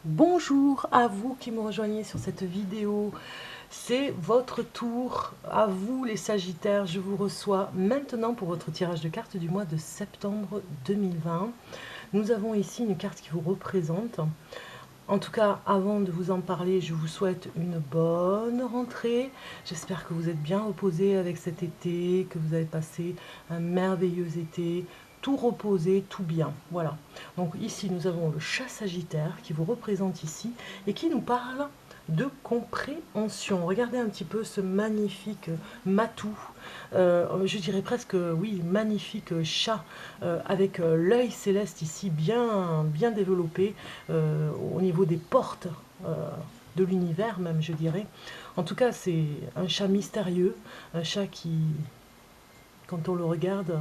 Bonjour à vous qui me rejoignez sur cette vidéo. C'est votre tour, à vous les Sagittaires. Je vous reçois maintenant pour votre tirage de cartes du mois de septembre 2020. Nous avons ici une carte qui vous représente. En tout cas, avant de vous en parler, je vous souhaite une bonne rentrée. J'espère que vous êtes bien reposés avec cet été, que vous avez passé un merveilleux été, tout reposé, tout bien. Voilà. Donc ici, nous avons le chat Sagittaire qui vous représente ici et qui nous parle de compréhension. Regardez un petit peu ce magnifique matou, je dirais presque, oui, magnifique chat avec l'œil céleste ici bien développé au niveau des portes de l'univers même, je dirais. En tout cas, c'est un chat mystérieux, un chat qui, quand on le regarde,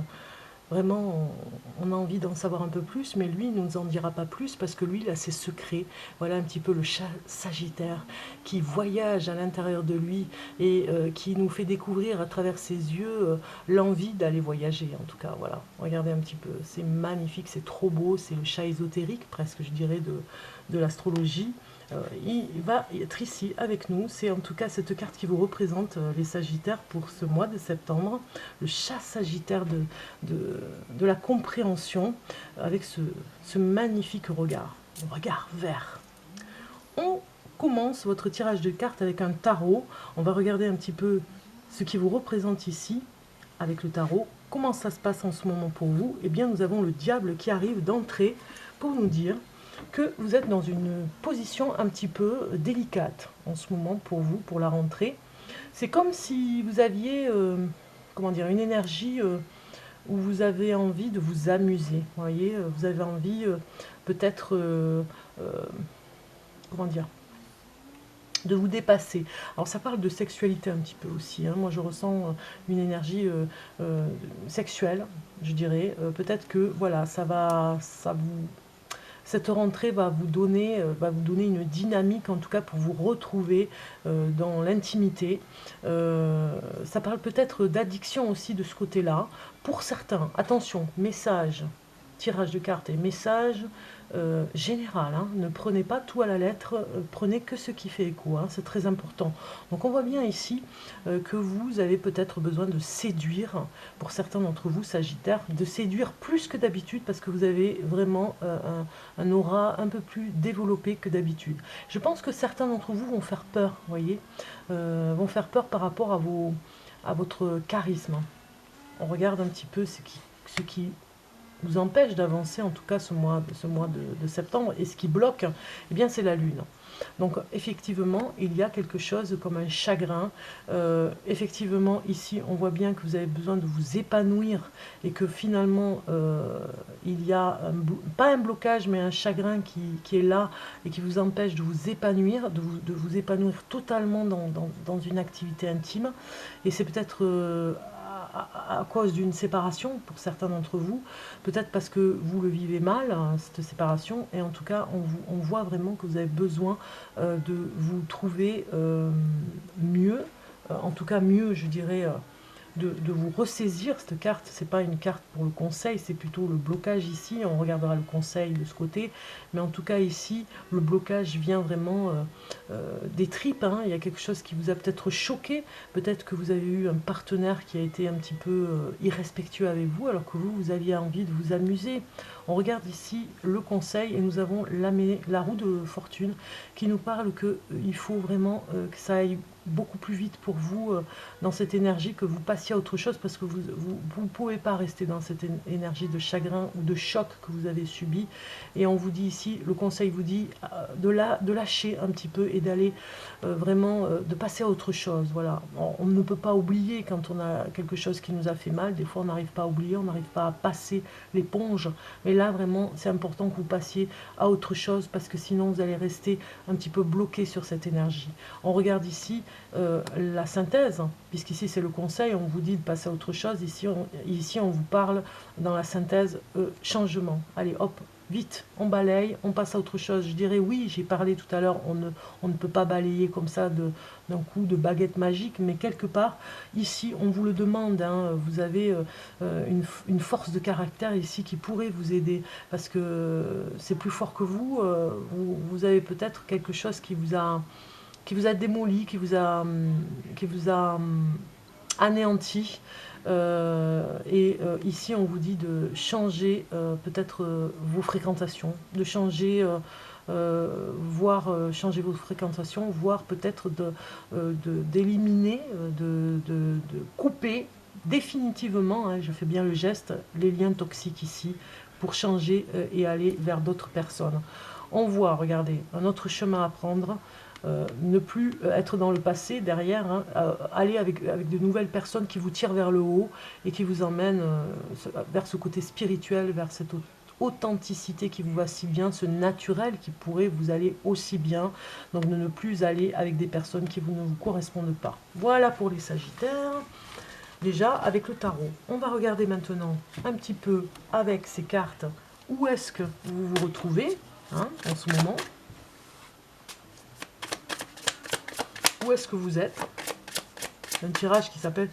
vraiment, on a envie d'en savoir un peu plus, mais lui ne nous en dira pas plus parce que lui, il a ses secrets. Voilà un petit peu le chat Sagittaire qui voyage à l'intérieur de lui et qui nous fait découvrir à travers ses yeux l'envie d'aller voyager. En tout cas, voilà, regardez un petit peu, c'est magnifique, c'est trop beau, c'est le chat ésotérique presque, je dirais, de l'astrologie. Il va être ici avec nous. C'est en tout cas cette carte qui vous représente, les Sagittaires, pour ce mois de septembre. Le chat Sagittaire de la compréhension, avec ce magnifique regard, le regard vert. On commence votre tirage de cartes avec un tarot. On va regarder un petit peu ce qui vous représente ici, avec le tarot. Comment ça se passe en ce moment pour vous? Eh bien, nous avons le diable qui arrive d'entrée pour nous dire que vous êtes dans une position un petit peu délicate en ce moment pour vous, pour la rentrée. C'est comme si vous aviez, comment dire, une énergie où vous avez envie de vous amuser. Vous voyez, vous avez envie peut-être, comment dire, de vous dépasser. Alors ça parle de sexualité un petit peu aussi, hein. Moi je ressens une énergie sexuelle, je dirais. Peut-être que voilà, cette rentrée va vous donner une dynamique, en tout cas pour vous retrouver dans l'intimité. Ça parle peut-être d'addiction aussi de ce côté-là. Pour certains, attention, message, tirage de cartes et message général, hein. Ne prenez pas tout à la lettre, prenez que ce qui fait écho, hein. C'est très important. Donc on voit bien ici que vous avez peut-être besoin de séduire, pour certains d'entre vous, Sagittaire, de séduire plus que d'habitude parce que vous avez vraiment un aura un peu plus développé que d'habitude. Je pense que certains d'entre vous vont faire peur, vous voyez, vont faire peur par rapport à votre charisme. On regarde un petit peu ce qui nous empêche d'avancer, en tout cas ce mois de septembre, et ce qui bloque, eh bien c'est la Lune. Donc effectivement, il y a quelque chose comme un chagrin. Effectivement, ici, on voit bien que vous avez besoin de vous épanouir et que finalement, il y a pas un blocage, mais un chagrin qui est là et qui vous empêche de vous épanouir, de vous épanouir totalement dans une activité intime. Et c'est peut-être à cause d'une séparation pour certains d'entre vous, peut-être parce que vous le vivez mal, hein, cette séparation, et en tout cas, on voit vraiment que vous avez besoin de vous trouver mieux, en tout cas mieux, je dirais, de vous ressaisir. Cette carte, c'est pas une carte pour le conseil, c'est plutôt le blocage ici. On regardera le conseil de ce côté, mais en tout cas ici, le blocage vient vraiment des tripes, hein. Il y a quelque chose qui vous a peut-être choqué, peut-être que vous avez eu un partenaire qui a été un petit peu irrespectueux avec vous, alors que vous aviez envie de vous amuser. On regarde ici le conseil et nous avons la roue de fortune qui nous parle qu'il faut vraiment que ça aille beaucoup plus vite pour vous dans cette énergie, que vous passiez à autre chose, parce que vous ne pouvez pas rester dans cette énergie de chagrin ou de choc que vous avez subi. Et on vous dit ici, le conseil vous dit de lâcher un petit peu et d'aller vraiment, de passer à autre chose. Voilà. On ne peut pas oublier quand on a quelque chose qui nous a fait mal. Des fois, on n'arrive pas à oublier, on n'arrive pas à passer l'éponge. Mais là, vraiment, c'est important que vous passiez à autre chose, parce que sinon, vous allez rester un petit peu bloqué sur cette énergie. On regarde ici la synthèse, puisqu'ici c'est le conseil, on vous dit de passer à autre chose. Ici on vous parle dans la synthèse changement. Allez hop, vite, on balaye, on passe à autre chose. Je dirais oui, j'ai parlé tout à l'heure, on ne peut pas balayer comme ça d'un coup de baguette magique, mais quelque part, ici, on vous le demande, hein, vous avez une force de caractère ici qui pourrait vous aider, parce que c'est plus fort que vous, vous avez peut-être quelque chose qui vous a démoli, qui vous a anéanti. Ici, on vous dit de changer peut-être vos fréquentations, de changer, changer vos fréquentations, voire peut-être d'éliminer, de couper définitivement, hein, je fais bien le geste, les liens toxiques ici, pour changer et aller vers d'autres personnes. On voit, regardez, un autre chemin à prendre. Ne plus être dans le passé, derrière, hein, aller avec de nouvelles personnes qui vous tirent vers le haut et qui vous emmènent vers ce côté spirituel, vers cette authenticité qui vous va si bien, ce naturel qui pourrait vous aller aussi bien. Donc de ne plus aller avec des personnes qui ne vous correspondent pas. Voilà pour les Sagittaires. Déjà avec le tarot. On va regarder maintenant un petit peu avec ces cartes où est-ce que vous vous retrouvez, hein, en ce moment. Où est-ce que vous êtes? Un tirage qui s'appelle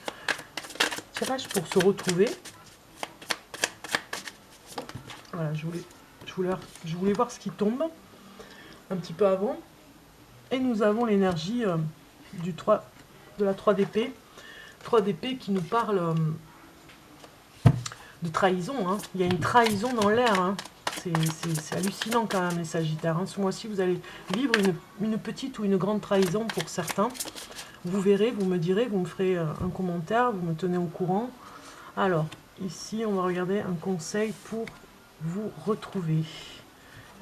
tirage pour se retrouver. Voilà, je voulais voir ce qui tombe un petit peu avant. Et nous avons l'énergie de la 3 d'épée. 3 d'épée qui nous parle de trahison. Hein. Il y a une trahison dans l'air. Hein. C'est hallucinant quand même les Sagittaires. Hein. Ce mois-ci, vous allez vivre une petite ou une grande trahison pour certains. Vous verrez, vous me direz, vous me ferez un commentaire, vous me tenez au courant. Alors, ici, on va regarder un conseil pour vous retrouver.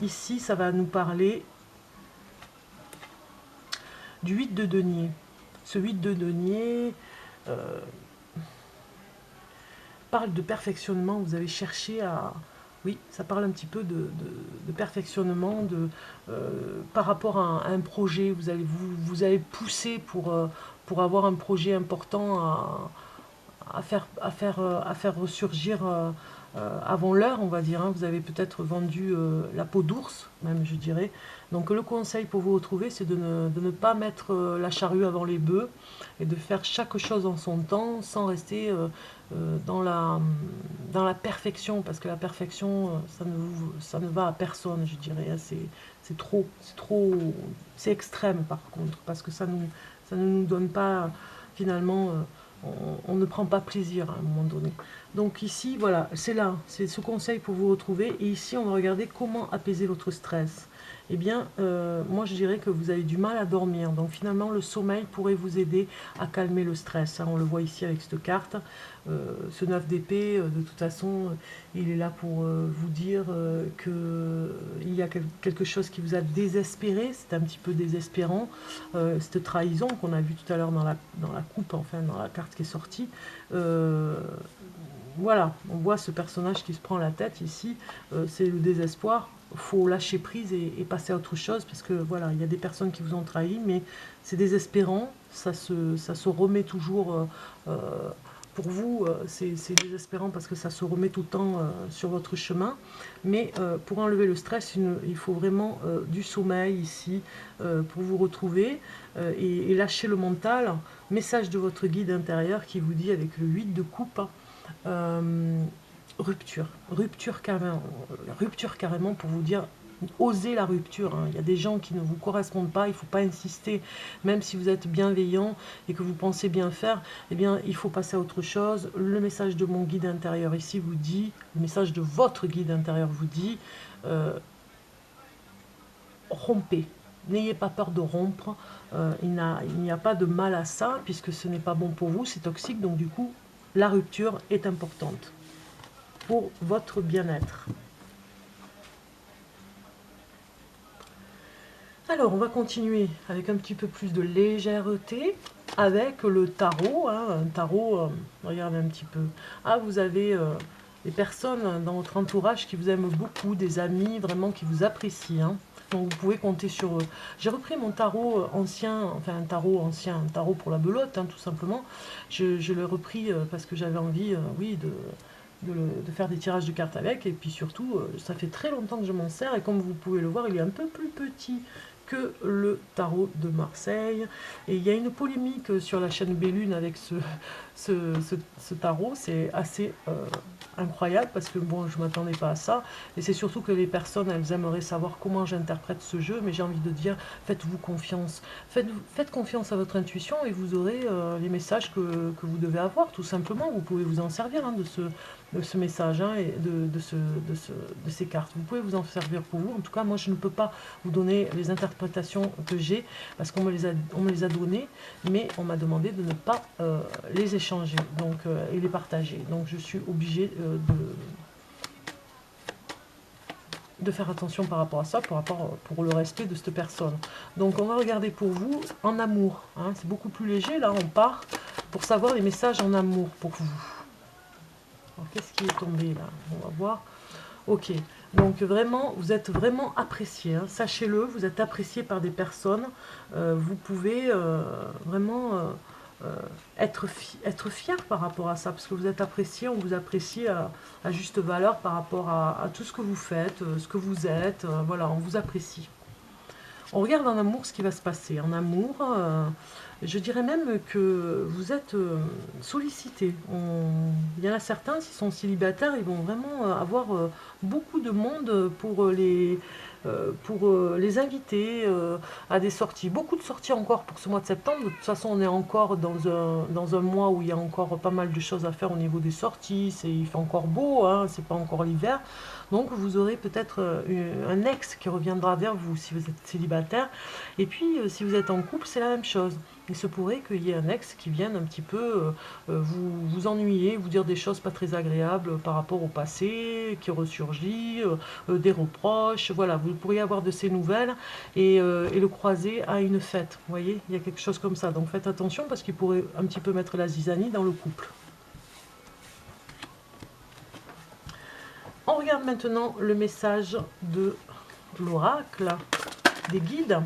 Ici, ça va nous parler du 8 de denier. Ce 8 de denier parle de perfectionnement. Vous avez cherché à... Oui, ça parle un petit peu de perfectionnement par rapport à un projet. Vous allez pousser pour avoir un projet important à faire ressurgir avant l'heure, on va dire. Hein. Vous avez peut-être vendu la peau d'ours, même je dirais. Donc le conseil pour vous retrouver, c'est de ne pas mettre la charrue avant les bœufs et de faire chaque chose en son temps sans rester dans la perfection, parce que la perfection, ça ne va à personne, je dirais. C'est trop, c'est extrême par contre, parce que ça ne nous donne pas finalement... on ne prend pas plaisir à un moment donné. Donc ici, voilà, c'est ce conseil pour vous retrouver. Et ici, on va regarder comment apaiser votre stress. Eh bien, moi je dirais que vous avez du mal à dormir. Donc finalement, le sommeil pourrait vous aider à calmer le stress. Hein. On le voit ici avec cette carte. Ce 9 d'épée, de toute façon, il est là pour vous dire qu'il y a quelque chose qui vous a désespéré. C'est un petit peu désespérant. Cette trahison qu'on a vue tout à l'heure dans la coupe, enfin dans la carte qui est sortie. Voilà, on voit ce personnage qui se prend la tête ici. C'est le désespoir. Il faut lâcher prise et passer à autre chose, parce que voilà, il y a des personnes qui vous ont trahi, mais c'est désespérant. Ça se remet toujours... pour vous, c'est désespérant parce que ça se remet tout le temps sur votre chemin. Mais pour enlever le stress, il faut vraiment du sommeil ici pour vous retrouver et lâcher le mental. Message de votre guide intérieur qui vous dit avec le 8 de coupe, rupture carrément pour vous dire osez la rupture. Hein. Il y a des gens qui ne vous correspondent pas, il ne faut pas insister, même si vous êtes bienveillant et que vous pensez bien faire, eh bien il faut passer à autre chose. Le message de mon guide intérieur ici vous dit, le message de votre guide intérieur vous dit, rompez. N'ayez pas peur de rompre, il n'y a pas de mal à ça, puisque ce n'est pas bon pour vous, c'est toxique, donc du coup, la rupture est importante pour votre bien-être. Alors, on va continuer avec un petit peu plus de légèreté, avec le tarot. Hein, un tarot, regardez un petit peu. Ah, vous avez des personnes dans votre entourage qui vous aiment beaucoup, des amis vraiment qui vous apprécient. Hein. Donc vous pouvez compter sur eux. J'ai repris mon tarot ancien, enfin un tarot pour la belote, hein, tout simplement. Je l'ai repris parce que j'avais envie, oui, de faire des tirages de cartes avec. Et puis surtout, ça fait très longtemps que je m'en sers. Et comme vous pouvez le voir, il est un peu plus petit que le tarot de Marseille. Et il y a une polémique sur la chaîne Bellune avec ce tarot. C'est assez incroyable parce que bon, je ne m'attendais pas à ça. Et c'est surtout que les personnes, elles aimeraient savoir comment j'interprète ce jeu. Mais j'ai envie de dire, faites-vous confiance. Faites confiance à votre intuition et vous aurez les messages que vous devez avoir, tout simplement. Vous pouvez vous en servir de ce message hein, et de ces cartes. Vous pouvez vous en servir pour vous. En tout cas, moi, je ne peux pas vous donner les interprétations que j'ai parce qu'on me les a données, mais on m'a demandé de ne pas les échanger donc, et les partager. Donc, je suis obligée de faire attention par rapport à ça, pour le respect de cette personne. Donc, on va regarder pour vous en amour. Hein. C'est beaucoup plus léger, là, on part pour savoir les messages en amour pour vous. Alors, qu'est-ce qui est tombé, là? On va voir. Ok, donc vraiment, vous êtes vraiment apprécié, hein. Sachez-le, vous êtes apprécié par des personnes, vous pouvez vraiment être fier par rapport à ça, parce que vous êtes apprécié, on vous apprécie à juste valeur par rapport à tout ce que vous faites, ce que vous êtes, voilà, on vous apprécie. On regarde en amour ce qui va se passer. En amour, je dirais même que vous êtes sollicité. Il y en a certains, s'ils sont célibataires, ils vont vraiment avoir beaucoup de monde pour les inviter à des sorties. Beaucoup de sorties encore pour ce mois de septembre. De toute façon, on est encore dans un mois où il y a encore pas mal de choses à faire au niveau des sorties. Il fait encore beau, hein, c'est pas encore l'hiver. Donc vous aurez peut-être un ex qui reviendra vers vous si vous êtes célibataire. Et puis si vous êtes en couple, c'est la même chose. Il se pourrait qu'il y ait un ex qui vienne un petit peu vous ennuyer, vous dire des choses pas très agréables par rapport au passé, qui ressurgit, des reproches. Voilà, vous pourriez avoir de ces nouvelles et le croiser à une fête. Vous voyez, il y a quelque chose comme ça. Donc faites attention parce qu'il pourrait un petit peu mettre la zizanie dans le couple. On regarde maintenant le message de l'oracle, des guides.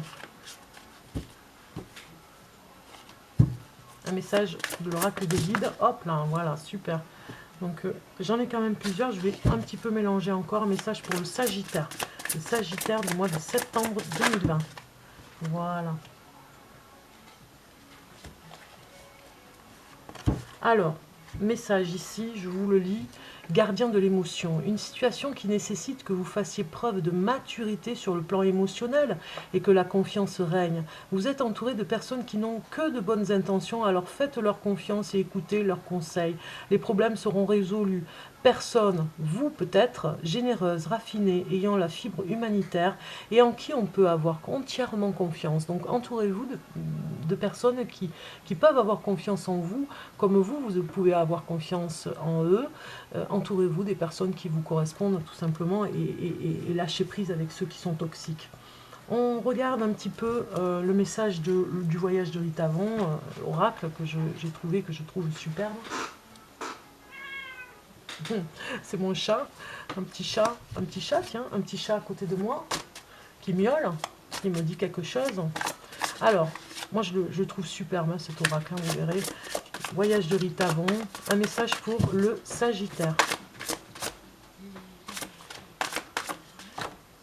Un message de l'oracle des guides. Hop là, voilà, super. Donc j'en ai quand même plusieurs. Je vais un petit peu mélanger encore. Un message pour le Sagittaire. Le Sagittaire du mois de septembre 2020. Voilà. Alors, message ici, je vous le lis. Gardien de l'émotion, une situation qui nécessite que vous fassiez preuve de maturité sur le plan émotionnel et que la confiance règne. Vous êtes entouré de personnes qui n'ont que de bonnes intentions, alors faites-leur confiance et écoutez leurs conseils. Les problèmes seront résolus. Personne, vous peut-être, généreuse, raffinée, ayant la fibre humanitaire et en qui on peut avoir entièrement confiance. Donc entourez-vous de personnes qui peuvent avoir confiance en vous, comme vous pouvez avoir confiance en eux. Entourez-vous des personnes qui vous correspondent tout simplement et lâchez prise avec ceux qui sont toxiques. On regarde un petit peu le message du voyage de Rita Von, oracle que j'ai trouvé, que je trouve superbe. C'est mon chat, un petit chat, tiens, un petit chat à côté de moi, qui miaule, qui me dit quelque chose. Alors, moi je le trouve superbe, hein, cet oracle, hein, vous verrez. Voyage de Rita Von, un message pour le Sagittaire.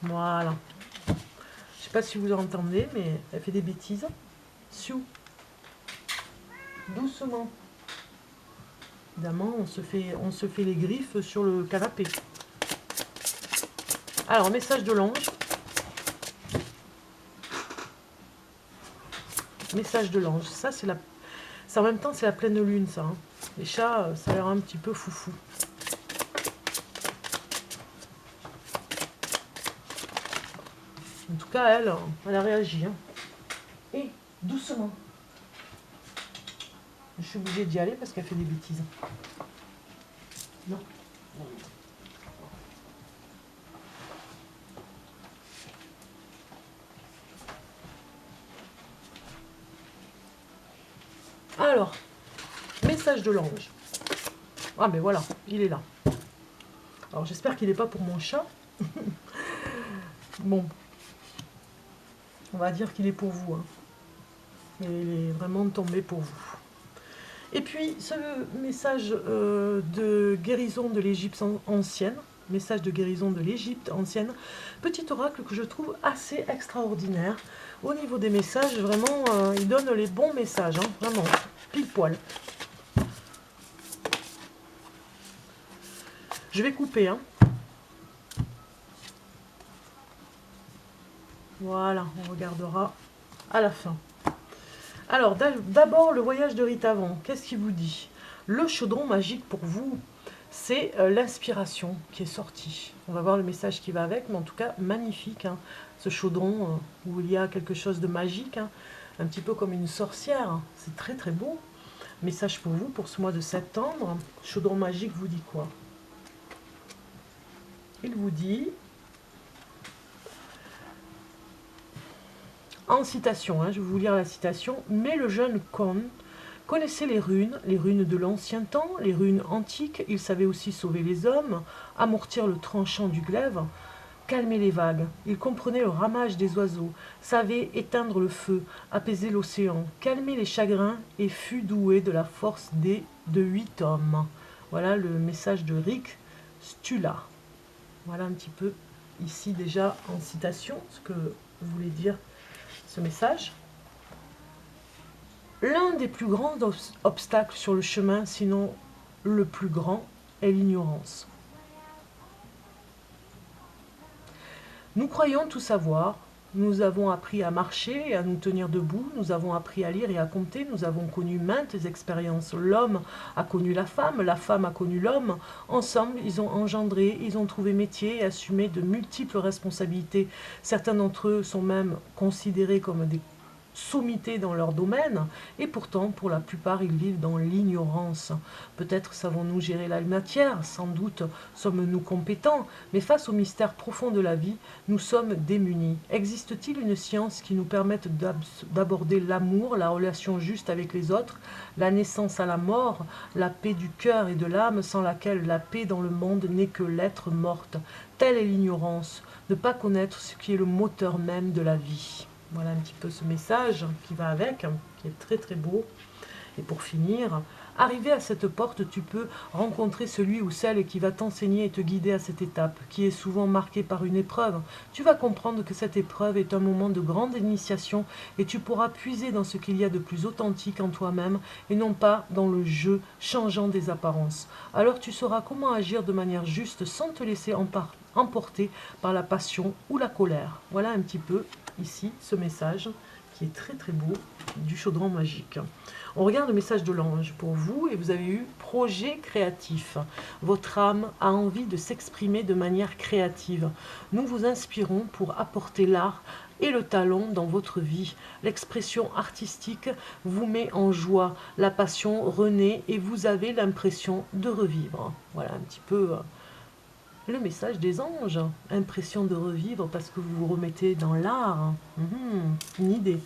Voilà. Je ne sais pas si vous entendez, mais elle fait des bêtises. Siou. Doucement. Évidemment, on se fait les griffes sur le canapé. Alors, message de l'ange. Message de l'ange. Ça, en même temps, c'est la pleine lune, ça. Hein. Les chats, ça a l'air un petit peu foufou. En tout cas, elle a réagi. Hein. Et doucement. Je suis obligée d'y aller parce qu'elle fait des bêtises. Non. Alors, message de l'ange. Ah, mais voilà, il est là. Alors, j'espère qu'il n'est pas pour mon chat. Bon. On va dire qu'il est pour vous. Hein. Il est vraiment tombé pour vous. Et puis, ce message de guérison de l'Égypte ancienne, message de guérison de l'Égypte ancienne, petit oracle que je trouve assez extraordinaire. Au niveau des messages, vraiment, il donne les bons messages, hein, vraiment, pile poil. Je vais couper, hein. Voilà, on regardera à la fin. Alors, d'abord, le voyage de Ritavan. Qu'est-ce qu'il vous dit? Le chaudron magique pour vous, c'est l'inspiration qui est sortie. On va voir le message qui va avec, mais en tout cas, magnifique. Hein, ce chaudron où il y a quelque chose de magique, hein, un petit peu comme une sorcière. Hein. C'est très très beau. Message pour vous pour ce mois de septembre. Chaudron magique vous dit quoi? Il vous dit... En citation, hein, je vais vous lire la citation. Mais le jeune Kon connaissait les runes de l'ancien temps, les runes antiques. Il savait aussi sauver les hommes, amortir le tranchant du glaive, calmer les vagues. Il comprenait le ramage des oiseaux, savait éteindre le feu, apaiser l'océan, calmer les chagrins et fut doué de la force de 8 hommes. Voilà le message de Rick Stula. Voilà un petit peu ici déjà en citation ce que voulait dire ce message. L'un des plus grands obstacles sur le chemin, sinon le plus grand, est l'ignorance. Nous croyons tout savoir, nous avons appris à marcher et à nous tenir debout, nous avons appris à lire et à compter, nous avons connu maintes expériences. L'homme a connu la femme a connu l'homme. Ensemble, ils ont engendré, ils ont trouvé métier et assumé de multiples responsabilités. Certains d'entre eux sont même considérés comme des sommités dans leur domaine, et pourtant, pour la plupart, ils vivent dans l'ignorance. Peut-être savons-nous gérer la matière, sans doute sommes-nous compétents, mais face au mystère profond de la vie, nous sommes démunis. Existe-t-il une science qui nous permette d'aborder l'amour, la relation juste avec les autres, la naissance à la mort, la paix du cœur et de l'âme, sans laquelle la paix dans le monde n'est que l'être morte? Telle est l'ignorance, ne pas connaître ce qui est le moteur même de la vie. Voilà un petit peu ce message qui va avec, qui est très très beau. Et pour finir, arrivé à cette porte, tu peux rencontrer celui ou celle qui va t'enseigner et te guider à cette étape, qui est souvent marquée par une épreuve. Tu vas comprendre que cette épreuve est un moment de grande initiation et tu pourras puiser dans ce qu'il y a de plus authentique en toi-même et non pas dans le jeu changeant des apparences. Alors tu sauras comment agir de manière juste sans te laisser emporter par la passion ou la colère. Voilà un petit peu ici ce message qui est très très beau du chaudron magique. On regarde le message de l'ange pour vous et vous avez eu projet créatif. Votre âme a envie de s'exprimer de manière créative. Nous vous inspirons pour apporter l'art et le talent dans votre vie. L'expression artistique vous met en joie, la passion renaît et vous avez l'impression de revivre. Voilà un petit peu le message des anges. Impression de revivre parce que vous vous remettez dans l'art. Une idée.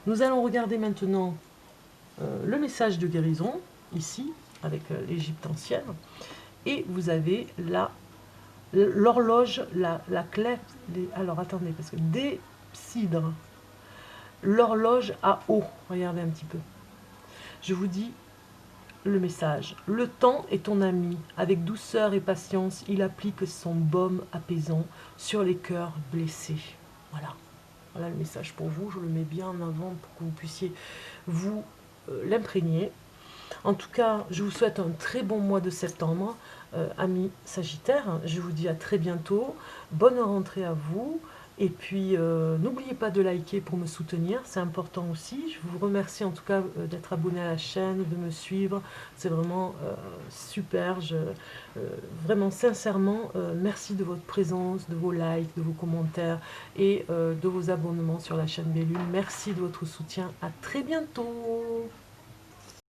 Nous allons regarder maintenant le message de guérison, ici, avec l'Égypte ancienne. Et vous avez l'horloge, la clé. Alors attendez, parce que décidre. L'horloge à eau. Regardez un petit peu. Je vous dis le message. Le temps est ton ami. Avec douceur et patience, il applique son baume apaisant sur les cœurs blessés. Voilà. Voilà le message pour vous. Je le mets bien en avant pour que vous puissiez vous l'imprégner. En tout cas, je vous souhaite un très bon mois de septembre, amis Sagittaires. Je vous dis à très bientôt. Bonne rentrée à vous. Et puis, n'oubliez pas de liker pour me soutenir, c'est important aussi. Je vous remercie en tout cas d'être abonné à la chaîne, de me suivre. C'est vraiment super. Vraiment, sincèrement, merci de votre présence, de vos likes, de vos commentaires et de vos abonnements sur la chaîne Bellune. Merci de votre soutien. À très bientôt.